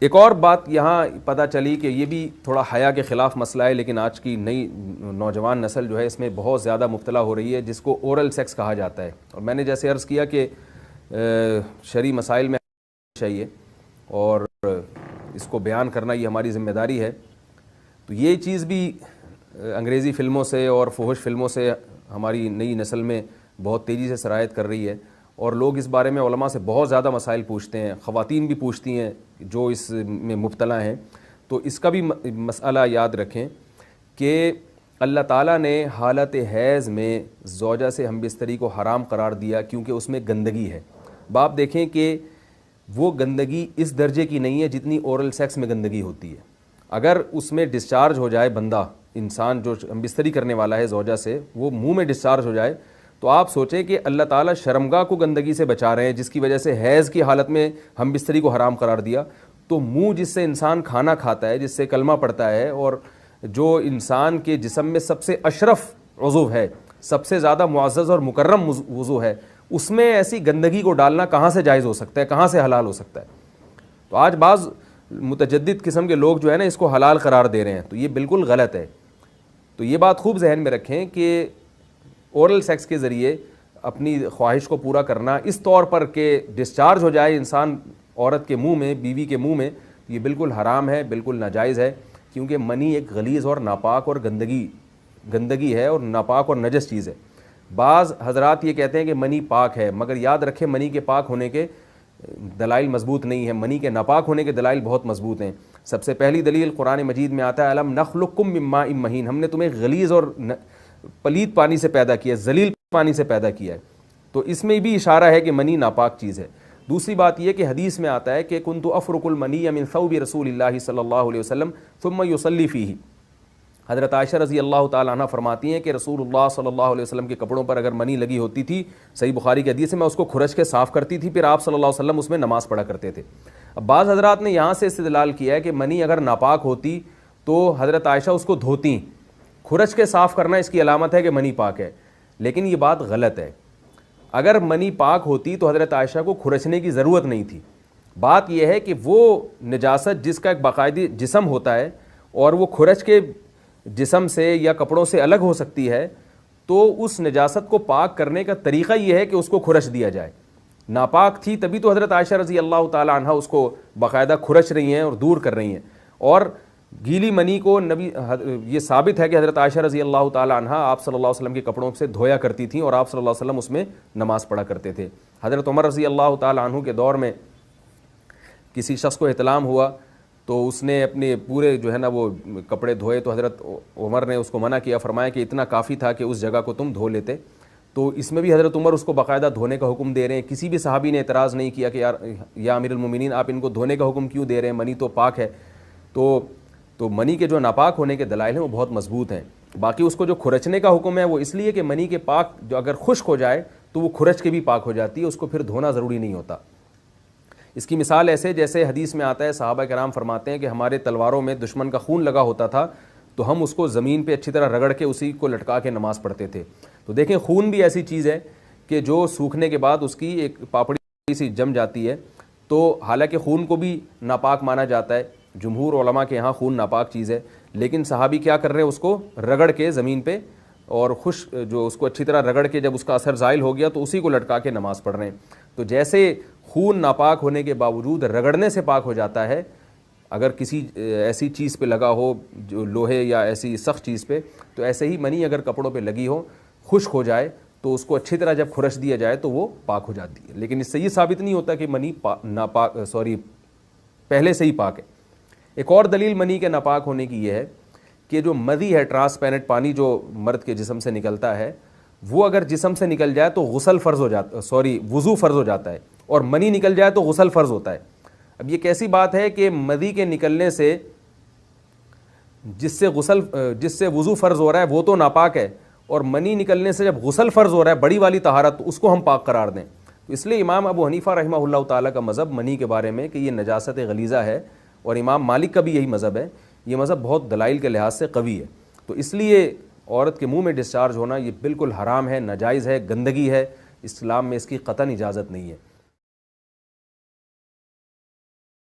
ایک اور بات یہاں پتہ چلی کہ یہ بھی تھوڑا حیا کے خلاف مسئلہ ہے، لیکن آج کی نئی نوجوان نسل جو ہے اس میں بہت زیادہ مبتلا ہو رہی ہے، جس کو اورل سیکس کہا جاتا ہے. اور میں نے جیسے عرض کیا کہ شرعی مسائل میں چاہیے اور اس کو بیان کرنا یہ ہماری ذمہ داری ہے. تو یہ چیز بھی انگریزی فلموں سے اور فحش فلموں سے ہماری نئی نسل میں بہت تیزی سے سرایت کر رہی ہے، اور لوگ اس بارے میں علماء سے بہت زیادہ مسائل پوچھتے ہیں، خواتین بھی پوچھتی ہیں جو اس میں مبتلا ہیں. تو اس کا بھی مسئلہ یاد رکھیں کہ اللہ تعالیٰ نے حالت حیض میں زوجہ سے ہم بستری کو حرام قرار دیا کیونکہ اس میں گندگی ہے. باپ دیکھیں کہ وہ گندگی اس درجے کی نہیں ہے جتنی اورل سیکس میں گندگی ہوتی ہے. اگر اس میں ڈسچارج ہو جائے بندہ، انسان جو ہم بستری کرنے والا ہے زوجہ سے، وہ منہ میں ڈسچارج ہو جائے، تو آپ سوچیں کہ اللہ تعالیٰ شرمگاہ کو گندگی سے بچا رہے ہیں، جس کی وجہ سے حیض کی حالت میں ہم بستری کو حرام قرار دیا. تو منہ جس سے انسان کھانا کھاتا ہے، جس سے کلمہ پڑھتا ہے، اور جو انسان کے جسم میں سب سے اشرف عضو ہے، سب سے زیادہ معزز اور مکرم عضو ہے، اس میں ایسی گندگی کو ڈالنا کہاں سے جائز ہو سکتا ہے، کہاں سے حلال ہو سکتا ہے؟ تو آج بعض متجدد قسم کے لوگ جو ہے نا اس کو حلال قرار دے رہے ہیں، تو یہ بالکل غلط ہے. تو یہ بات خوب ذہن میں رکھیں کہ اورل سیکس کے ذریعے اپنی خواہش کو پورا کرنا اس طور پر کہ ڈسچارج ہو جائے انسان عورت کے منہ میں، بیوی کے منہ میں، یہ بالکل حرام ہے، بالکل ناجائز ہے. کیونکہ منی ایک غلیظ اور ناپاک اور گندگی ہے اور ناپاک اور نجس چیز ہے. بعض حضرات یہ کہتے ہیں کہ منی پاک ہے، مگر یاد رکھیں منی کے پاک ہونے کے دلائل مضبوط نہیں ہیں، منی کے ناپاک ہونے کے دلائل بہت مضبوط ہیں. سب سے پہلی دلیل قرآن مجید میں آتا ہے الم نخلقکم من ماء مہین، ہم نے تمہیں غلیظ اور پلید پانی سے پیدا کیا ہے، ذلیل پانی سے پیدا کیا ہے. تو اس میں بھی اشارہ ہے کہ منی ناپاک چیز ہے. دوسری بات یہ کہ حدیث میں آتا ہے کہ کنت افرق المنی من ثوب رسول اللہ صلی اللہ علیہ وسلم ثم یصلی فیہ. حضرت عائشہ رضی اللہ تعالیٰ عنہ فرماتی ہیں کہ رسول اللہ صلی اللہ علیہ وسلم کے کپڑوں پر اگر منی لگی ہوتی تھی، صحیح بخاری کی حدیث ہے، میں اس کو کھرچ کے صاف کرتی تھی، پھر آپ صلی اللہ علیہ وسلم اس میں نماز پڑھا کرتے تھے. اب بعض حضرات نے یہاں سے استدلال کیا ہے کہ منی اگر ناپاک ہوتی تو حضرت عائشہ اس کو دھوتی، کھرچ کے صاف کرنا اس کی علامت ہے کہ منی پاک ہے. لیکن یہ بات غلط ہے. اگر منی پاک ہوتی تو حضرت عائشہ کو کھرچنے کی ضرورت نہیں تھی. بات یہ ہے کہ وہ نجاست جس کا ایک باقاعدی جسم ہوتا ہے اور وہ کھرچ کے جسم سے یا کپڑوں سے الگ ہو سکتی ہے، تو اس نجاست کو پاک کرنے کا طریقہ یہ ہے کہ اس کو کھرچ دیا جائے. ناپاک تھی تبھی تو حضرت عائشہ رضی اللہ تعالی عنہ اس کو باقاعدہ کھرچ رہی ہیں اور دور کر رہی ہیں. اور گیلی منی کو نبی، یہ ثابت ہے کہ حضرت عائشہ رضی اللہ تعالی عنہ آپ صلی اللہ علیہ وسلم کے کپڑوں سے دھویا کرتی تھیں اور آپ صلی اللہ علیہ وسلم اس میں نماز پڑھا کرتے تھے. حضرت عمر رضی اللہ تعالی عنہ کے دور میں کسی شخص کو احتلام ہوا تو اس نے اپنے پورے جو ہے نا وہ کپڑے دھوئے، تو حضرت عمر نے اس کو منع کیا، فرمایا کہ اتنا کافی تھا کہ اس جگہ کو تم دھو لیتے. تو اس میں بھی حضرت عمر اس کو باقاعدہ دھونے کا حکم دے رہے ہیں. کسی بھی صحابی نے اعتراض نہیں کیا کہ یا امیر المومنین آپ ان کو دھونے کا حکم کیوں دے رہے ہیں، منی تو پاک ہے. تو منی کے جو ناپاک ہونے کے دلائل ہیں وہ بہت مضبوط ہیں. باقی اس کو جو کھرچنے کا حکم ہے وہ اس لیے کہ منی کے پاک جو اگر خشک ہو جائے تو وہ کھرچ کے بھی پاک ہو جاتی ہے، اس کو پھر دھونا ضروری نہیں ہوتا. اس کی مثال ایسے جیسے حدیث میں آتا ہے، صحابہ کرام فرماتے ہیں کہ ہمارے تلواروں میں دشمن کا خون لگا ہوتا تھا تو ہم اس کو زمین پہ اچھی طرح رگڑ کے اسی کو لٹکا کے نماز پڑھتے تھے. تو دیکھیں خون بھی ایسی چیز ہے کہ جو سوکھنے کے بعد اس کی ایک پاپڑی سی جم جاتی ہے. تو حالانکہ خون کو بھی ناپاک مانا جاتا ہے، جمہور علماء کے ہاں خون ناپاک چیز ہے، لیکن صحابی کیا کر رہے ہیں، اس کو رگڑ کے زمین پہ اور جو اس کو اچھی طرح رگڑ کے جب اس کا اثر زائل ہو گیا تو اسی کو لٹکا کے نماز پڑھ رہے ہیں. تو جیسے خون ناپاک ہونے کے باوجود رگڑنے سے پاک ہو جاتا ہے، اگر کسی ایسی چیز پہ لگا ہو جو لوہے یا ایسی سخت چیز پہ، تو ایسے ہی منی اگر کپڑوں پہ لگی ہو، خشک ہو جائے تو اس کو اچھی طرح جب کھرچ دیا جائے تو وہ پاک ہو جاتی ہے. لیکن اس سے یہ ثابت نہیں ہوتا کہ منی پہلے سے ہی پاک ہے. ایک اور دلیل منی کے ناپاک ہونے کی یہ ہے کہ جو مدی ہے، ٹرانسپیرنٹ پانی جو مرد کے جسم سے نکلتا ہے، وہ اگر جسم سے نکل جائے تو وضو فرض ہو جاتا ہے، اور منی نکل جائے تو غسل فرض ہوتا ہے. اب یہ کیسی بات ہے کہ مدی کے نکلنے سے جس سے وضو فرض ہو رہا ہے وہ تو ناپاک ہے، اور منی نکلنے سے جب غسل فرض ہو رہا ہے بڑی والی طہارت، تو اس کو ہم پاک قرار دیں. تو اس لیے امام ابو حنیفہ رحمہ اللہ تعالیٰ کا مذہب منی کے بارے میں کہ یہ نجاست غلیظہ ہے، اور امام مالک کا بھی یہی مذہب ہے. یہ مذہب بہت دلائل کے لحاظ سے قوی ہے. تو اس لیے عورت کے منہ میں ڈسچارج ہونا یہ بالکل حرام ہے، ناجائز ہے، گندگی ہے. اسلام میں اس کی قطعاً اجازت نہیں ہے.